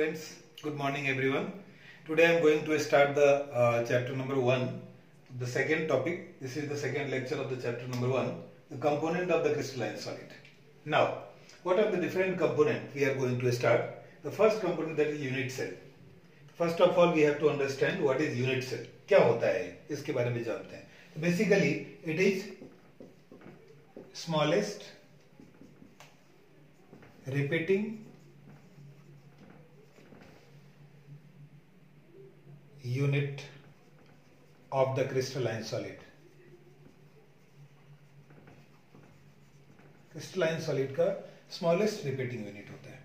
friends, good morning everyone. Today I am going to start the chapter number 1, the second topic. This is the second lecture of the chapter number 1, the component of the crystalline solid. Now, what are the different components we are going to start? The first component, that is unit cell. First of all, we have to understand what is unit cell. क्या होता है इसके बारे में जानते हैं. So basically, it is smallest repeating unit of the crystalline solid. Crystalline solid का smallest repeating unit होता है,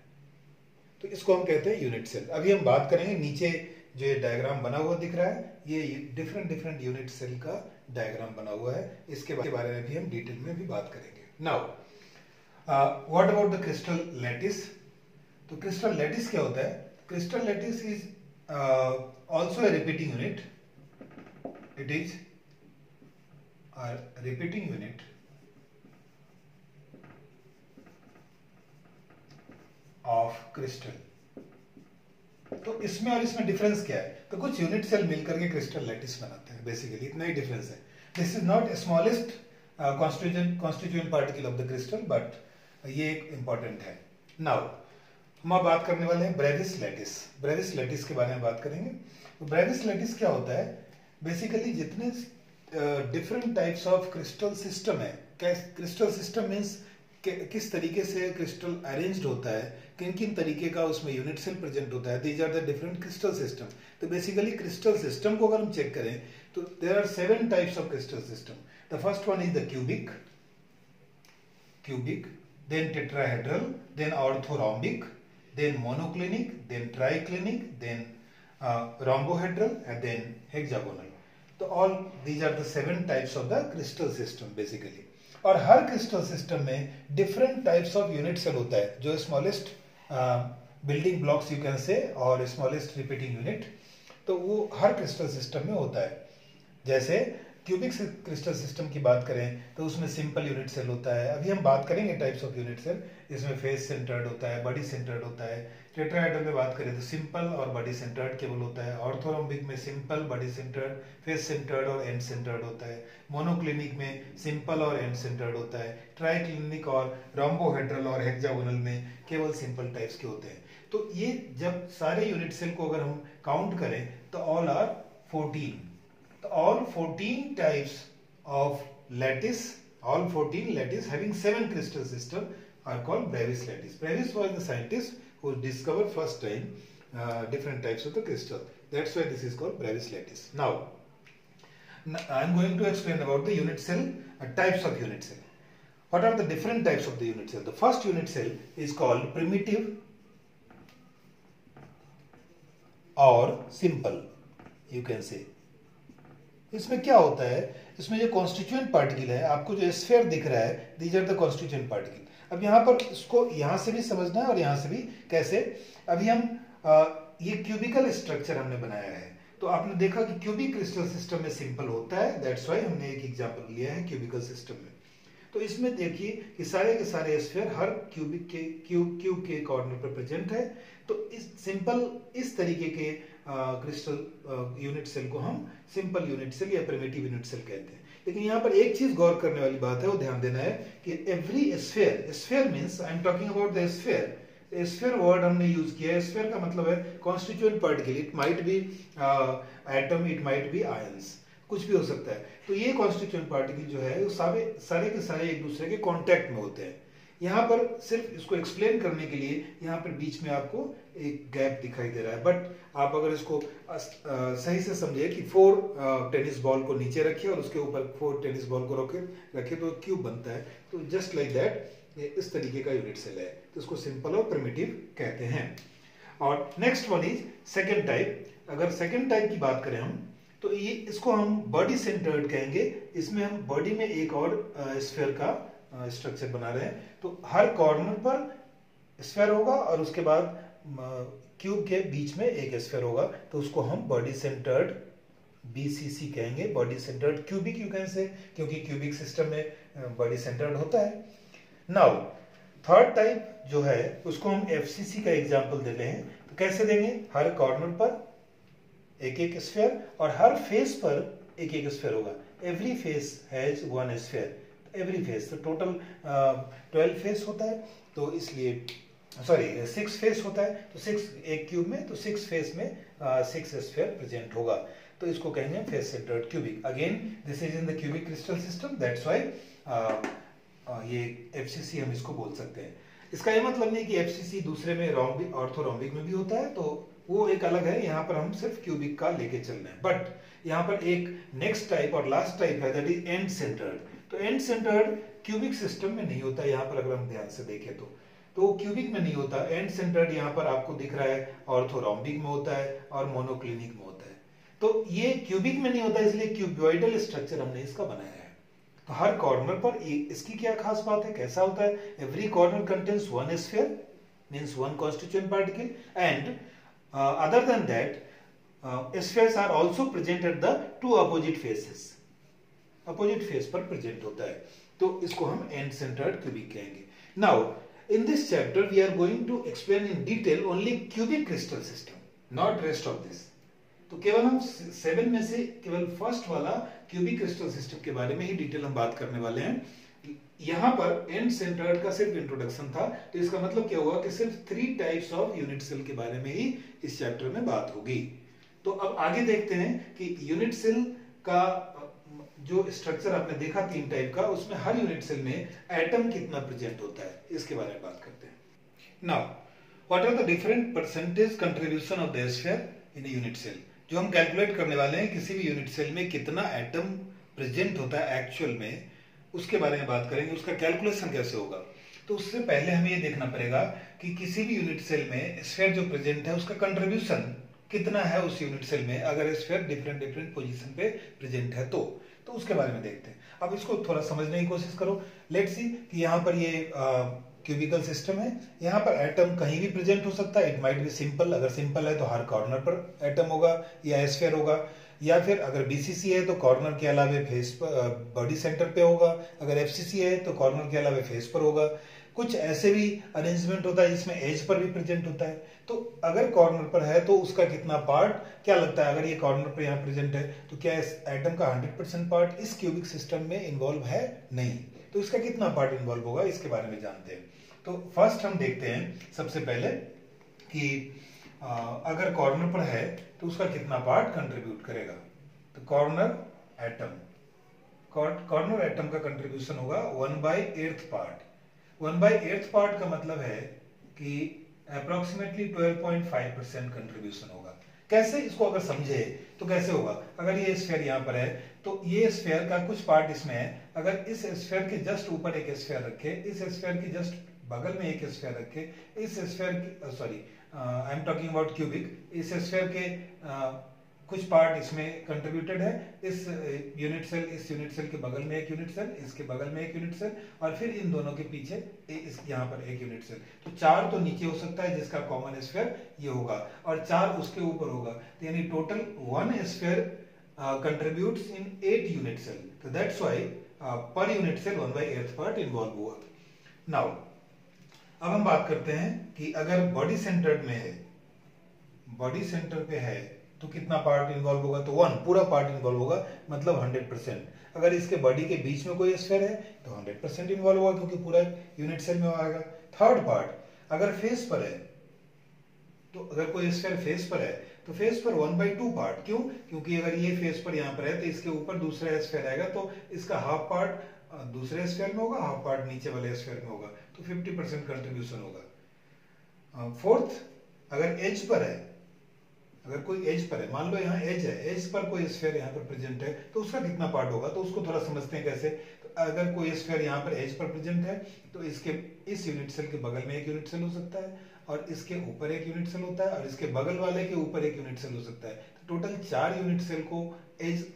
तो इसको हम कहते हैं यूनिट सेल. अभी हम बात करेंगे, नीचे जो ये डायग्राम बना हुआ दिख रहा है, ये डिफरेंट यूनिट सेल का डायग्राम बना हुआ है. इसके बारे में भी हम डिटेल में भी बात करेंगे. Now what about the crystal lattice. तो क्रिस्टल लैटिस क्या होता है? Crystal lattice is also a repeating unit. It is a repeating unit of crystal. तो इसमें और इसमें डिफरेंस क्या है? तो कुछ यूनिट सेल मिलकर के क्रिस्टल लैटिस बनाते हैं. बेसिकली इतना ही डिफरेंस है. This is not smallest constituent particle of the crystal, but ये एक इंपॉर्टेंट है. नाउ हम अब बात करने वाले हैं ब्रेविस लैटिस. ब्रेविस लैटिस के बारे में बात करेंगे. तो ब्रेविस लैटिस क्या होता है? बेसिकली जितने different types of crystal system है, क्रिस्टल सिस्टम मीन्स किस तरीके से क्रिस्टल अरेंज्ड होता है, किन किन तरीके का उसमें यूनिट सेल प्रेजेंट होता है, these are the different crystal system. तो बेसिकली क्रिस्टल सिस्टम को अगर हम चेक करें तो there are 7 types of crystal system. The first one is the cubic, then tetrahedral, then orthorhombic, then monoclinic, then triclinic, then rhombohedral, and then hexagonal. तो all these are the 7 types of the crystal system basically. और हर crystal system में different types of unit cell होता है, जो smallest building blocks you can say, और smallest repeating unit, तो वो हर क्रिस्टल सिस्टम में होता है. जैसे क्यूबिक क्रिस्टल सिस्टम की बात करें तो उसमें सिंपल यूनिट सेल होता है. अभी हम बात करेंगे टाइप्स ऑफ यूनिट सेल. इसमें फेस सेंटर्ड होता है, बॉडी सेंटर्ड होता है. टेट्राहेड्रल में बात करें तो सिंपल और बॉडी सेंटर्ड केवल होता है. ऑर्थोरोम्बिक में simple, body centred, face centred और एंड सेंटर्ड होता है. मोनोक्लिनिक में सिंपल और एंड सेंटर्ड होता है. ट्राइक्लिनिक और रोम्बोहेड्रल और हेक्सागोनल में केवल सिंपल टाइप्स के होते हैं. तो ये जब सारे यूनिट सेल को अगर हम काउंट करें तो all are 14. All 14 types of lattice, all 14 lattice having 7 crystal system are called Brevis lattice. Brevis was the scientist who discovered first time different types of the crystal. That's why this is called Brevis lattice. Now, I am going to explain about the unit cell, types of unit cell. What are the different types of the unit cell? The first unit cell is called primitive or simple, you can say. इसमें क्या होता है? इसमें जो constituent particle है, आपको जो sphere दिख रहा है, these are the constituent particle. अब यहाँ पर इसको यहाँ से भी समझना है और यहाँ से भी. कैसे? अभी हम ये क्यूबिकल स्ट्रक्चर हमने बनाया है, तो आपने देखा कि क्यूबिक क्रिस्टल सिस्टम में सिंपल होता है. दैट्स वाई हमने एक एग्जांपल लिया है क्यूबिकल सिस्टम में. तो इसमें देखिए कि सारे के सारे स्फीयर हर क्यूबिक के क्यूब के कॉर्नर पर प्रेजेंट है. तो इस सिंपल इस तरीके के क्रिस्टल यूनिट सेल को हम सिंपल यूनिट सेल या प्रिमिटिव यूनिट सेल कहते हैं. लेकिन यहाँ पर एक चीज गौर करने वाली बात है, वो ध्यान देना है कि every sphere means, I am talking about the sphere. Sphere word हमने यूज किया है. स्फीयर का मतलब है constituent particle. It might be atom, it might be ions, कुछ भी हो सकता है. तो ये कॉन्स्टिट्यूएंट पार्टिकल जो है वो सारे के सारे एक दूसरे के कांटेक्ट में होते हैं. यहाँ पर सिर्फ इसको एक्सप्लेन करने के लिए यहाँ पर बीच में आपको एक गैप दिखाई दे रहा है, बट आप अगर इसको सही से समझिए कि 4 टेनिस बॉल को नीचे रखिए और उसके ऊपर 4 टेनिस बॉल को रखिए तो क्यूब बनता है. तो जस्ट लाइक दैट इस तरीके का यूनिट सेल है. तो इसको सिंपल और प्रिमिटिव कहते हैं. और next one is second type. अगर सेकेंड टाइप की बात करें हम, तो ये इसको हम बॉडी सेंटर्ड कहेंगे. इसमें हम बॉडी में एक और स्फीयर का स्ट्रक्चर बना रहे हैं. तो हर कॉर्नर पर स्फीयर होगा और उसके बाद क्यूब के बीच में एक स्फीयर होगा. तो उसको हम बॉडी सेंटर्ड BCC कहेंगे, body centred cubic you can से, क्योंकि क्यूबिक सिस्टम में बॉडी सेंटर्ड होता है. नाउ थर्ड टाइप जो है उसको हम FCC का एग्जांपल देते हैं. कैसे देंगे? हर कॉर्नर पर एक एक स्फीयर और हर फेस पर एक एक स्फीयर होगा। Every face has one sphere, every face, तो टोटल 12 फेस होता है, तो इसलिए सॉरी 6 फेस होता है, तो 6 एक क्यूब में, तो 6 फेस में 6 स्फीयर प्रेजेंट होगा, तो इसको कहेंगे face centred cubic. Again this is in the cubic crystal system, that's why ये एफसीसी हम इसको बोल सकते हैं। इसका ये मतलब नहीं कि एफसीसी दूसरे में रोम्बिक ऑर्थोरोम्बिक में भी होता है, तो वो एक अलग है, यहाँ पर हम सिर्फ क्यूबिक का लेके चल रहे हैं। बट यहाँ पर एक नेक्स्ट टाइप और लास्ट टाइप है, दैट इज एंड सेंटर्ड। तो एंड सेंटर्ड क्यूबिक सिस्टम में नहीं होता, यहाँ पर अगर हम ध्यान से देखें तो क्यूबिक में नहीं होता। एंड सेंटर्ड यहाँ पर आपको दिख रहा है ऑर्थोरोम्बिक में होता है और मोनोक्लिनिक में होता है। तो ये क्यूबिक में नहीं होता, इसलिए क्यूबॉइडल स्ट्रक्चर हमने इसका बनाया है। तो हर कॉर्नर पर इसकी क्या खास बात है, कैसा होता है? Every corner contains one sphere, means one constituent particle, and other than that spheres are also present at the two opposite faces, opposite face पर present होता है, तो इसको हम end centered cubic कहेंगे। Now in this chapter we are going to explain in detail only cubic crystal system, not rest of this। तो केवल हम 7 में से केवल फर्स्ट वाला क्यूबिक क्रिस्टल सिस्टम के बारे में ही डिटेल हम बात करने वाले हैं। यहाँ पर एंड सेंटर्ड का सिर्फ इंट्रोडक्शन था, तो इसका मतलब क्या हुआ कि सिर्फ 3 टाइप्स ऑफ यूनिट सेल के बारे में ही इस चैप्टर में बात होगी। तो अब आगे देखते हैं कि यूनिट सेल का जो स्ट्रक्चर आपने देखा 3 टाइप का, उसमें हर यूनिट सेल में एटम कितना प्रेजेंट होता है, इसके बारे में बात करते हैं। Now what are the different percentage contribution of the sphere in unit cell. जो हम कैलकुलेट करने वाले हैं किसी भी यूनिट सेल में कितना एटम प्रेजेंट होता है एक्चुअल में, उसके बारे में बात करेंगे, उसका कैलकुलेशन कैसे होगा। तो उससे पहले हमें ये देखना पड़ेगा कि किसी भी यूनिट सेल में स्फीयर जो प्रेजेंट है उसका कंट्रीब्यूशन कितना है उस यूनिट सेल में, अगर स्फीयर डिफरेंट डिफरेंट पोजीशन पे प्रेजेंट है तो उसके बारे में देखते हैं। अब इसको थोड़ा समझने की कोशिश करो। लेट्स सी कि यहाँ पर ये क्यूबिकल सिस्टम है, यहाँ पर एटम कहीं भी प्रेजेंट हो सकता है। इट माइट बी सिंपल, अगर सिंपल है तो हर कॉर्नर पर एटम होगा या स्फीयर होगा, या फिर अगर बीसीसी है तो कॉर्नर के अलावे फेस पर बॉडी सेंटर पे होगा, अगर एफसीसी है तो कॉर्नर के अलावे फेस पर होगा। कुछ ऐसे भी अरेंजमेंट होता है जिसमें एज पर भी प्रेजेंट होता है। तो अगर कॉर्नर पर है तो उसका कितना पार्ट, क्या लगता है अगर ये कॉर्नर पर यहाँ प्रेजेंट है तो क्या इस एटम का 100% पार्ट इस क्यूबिक सिस्टम में इन्वॉल्व है? नहीं। तो इसका कितना पार्ट इन्वॉल्व होगा, इसके बारे में जानते हैं। तो फर्स्ट हम देखते हैं सबसे पहले कि अगर कॉर्नर पर है तो उसका कितना पार्ट कंट्रीब्यूट करेगा। तो कॉर्नर एटम का कंट्रीब्यूशन होगा 1/8 पार्ट। 1/8 पार्ट का मतलब है कि अप्रोक्सीमेटली 12.5% कंट्रीब्यूशन होगा। कैसे इसको अगर समझे तो कैसे होगा, अगर ये स्फीयर यहाँ पर है तो ये स्फीयर का कुछ पार्ट इसमें है, अगर इस स्फीयर के जस्ट ऊपर एक स्फीयर रखे, इस स्फीयर के जस्ट बगल में एक स्फीयर रखे, इस स्फीयर की sorry I am talking about cubic, इस स्फीयर के कुछ पार्ट इसमें कंट्रीब्यूटेड है, इस यूनिट सेल के बगल में एक यूनिट सेल, इसके बगल में एक यूनिट सेल, और फिर इन दोनों के पीछे यहाँ पर एक यूनिट सेल। तो 4 तो नीचे हो सकता है जिसका कॉमन स्फीयर ये होगा, और 4 उसके ऊपर होगा, तो यानी total 1 sphere contributes in 8 unit cell. तो that's why per unit cell 1/8 part involve हुआ। नाउ अब हम बात करते हैं कि अगर बॉडी सेंटर्ड में है, बॉडी सेंटर पे है तो कितना पार्ट इन्वॉल्व होगा। तो 1 पूरा पार्ट इन्वॉल्व होगा, मतलब 100%। अगर इसके बॉडी के बीच में कोई स्फीयर है तो 100% इन्वॉल्व होगा क्योंकि पूरा यूनिट सेल में आएगा। थर्ड पार्ट अगर फेस पर है, तो अगर कोई स्फीयर फेस पर है तो फेस पर 1/2 पार्ट। क्यों? क्योंकि अगर ये फेस पर यहाँ पर है तो इसके ऊपर दूसरा स्फीयर आएगा, तो इसका हाफ पार्ट दूसरे स्फीयर में होगा, हाफ पार्ट नीचे वाले स्फीयर में होगा, तो 50% कंट्रीब्यूशन होगा। फोर्थ, अगर एज पर है, अगर कोई एज पर है, मान लो यहाँ एज है, एज पर कोई स्फीयर यहाँ पर प्रेजेंट है, तो उसका कितना पार्ट होगा। तो उसको थोड़ा समझते हैं कैसे। तो अगर कोई स्फीयर यहाँ पर एज पर प्रेजेंट है तो इसके इस यूनिट सेल के बगल में एक यूनिट सेल हो सकता है, और इसके ऊपर एक यूनिट सेल होता है, और इसके बगल वाले के ऊपर एक यूनिट सेल हो सकता है। तो टोटल 4 यूनिट सेल को एज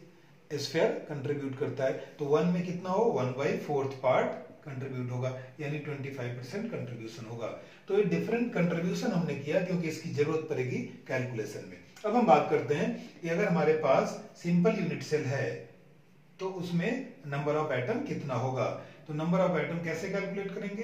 स्फीयर कंट्रीब्यूट करता है। तो 1 में कितना हो, 1/4 पार्ट कंट्रीब्यूट होगा, यानी 25% कंट्रीब्यूशन होगा। तो ये डिफरेंट कंट्रीब्यूशन हमने किया क्योंकि इसकी जरूरत पड़ेगी कैलकुलेशन में। अब हम बात करते हैं कि अगर हमारे पास सिंपल यूनिट सेल है तो उसमें नंबर ऑफ एटम कितना होगा। तो नंबर ऑफ एटम कैसे कैलकुलेट करेंगे।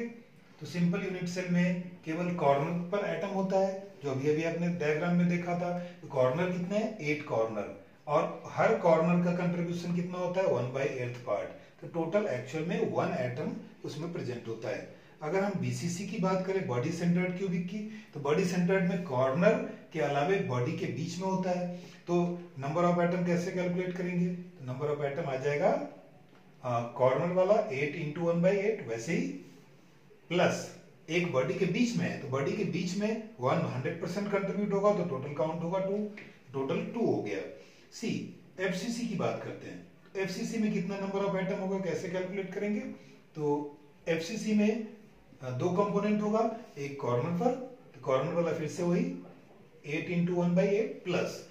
तो सिंपल यूनिट सेल में केवल कॉर्नर पर एटम होता है, जो अभी अभी आपने डायग्राम में देखा था, कॉर्नर कितने हैं, 8 कॉर्नर, और हर कॉर्नर का कंट्रीब्यूशन कितना होता है, 1/8 पार्ट। तो टोटल एक्चुअल में 1 एटम उसमें प्रेजेंट होता है। अगर हम बीसीसी की बात करें, बॉडी सेंटर्ड क्यूबिक की, तो बॉडी सेंटर्ड में कॉर्नर के अलावे बॉडी के बीच में होता है। तो नंबर ऑफ एटम कैसे कैलकुलेट करेंगे, तो नंबर ऑफ एटम आ जाएगा कॉर्नर वाला 8 इंटू 1/8, वैसे ही प्लस एक बॉडी के बीच में है, तो बॉडी के बीच में 100% कंट्रीब्यूट होगा, तो टोटल काउंट होगा 2, टोटल 2 हो गया। सी एफसीसी की बात करते हैं। एफसीसी में कितना नंबर ऑफ एटम होगा, कैसे कैलकुलेट करेंगे, तो एफसीसी में 2 कंपोनेंट होगा, एक कॉर्नर पर, तो कॉर्नर वाला फिर से वही 8 इंटू 1/8 प्लस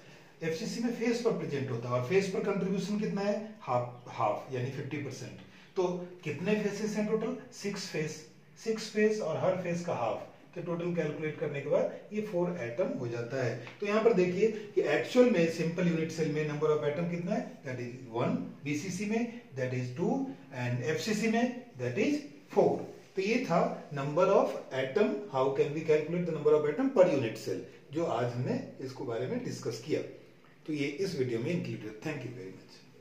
एफसीसी में फेस पर प्रेजेंट होता है, और फेस पर कंट्रीब्यूशन कितना है, हाफ यानी 50%। तो कितने फेसेस हैं टोटल, 6 फेस और हर फेस का हाफ, तो टोटल कैलकुलेट करने के बाद ये 4 एटम हो जाता है। तो यहाँ पर देखिए कि एक्चुअल में सिंपल यूनिट सेल में नंबर ऑफ एटम कितना है, दैट इज 1, बीसीसी में दैट इज 2, एंड एफसीसी में दैट इज 4। तो ये था number of atom, how can we calculate the number of atom per unit cell, जो आज हमने इसको बारे में डिस्कस किया। तो ये इस वीडियो में included. Thank you very much.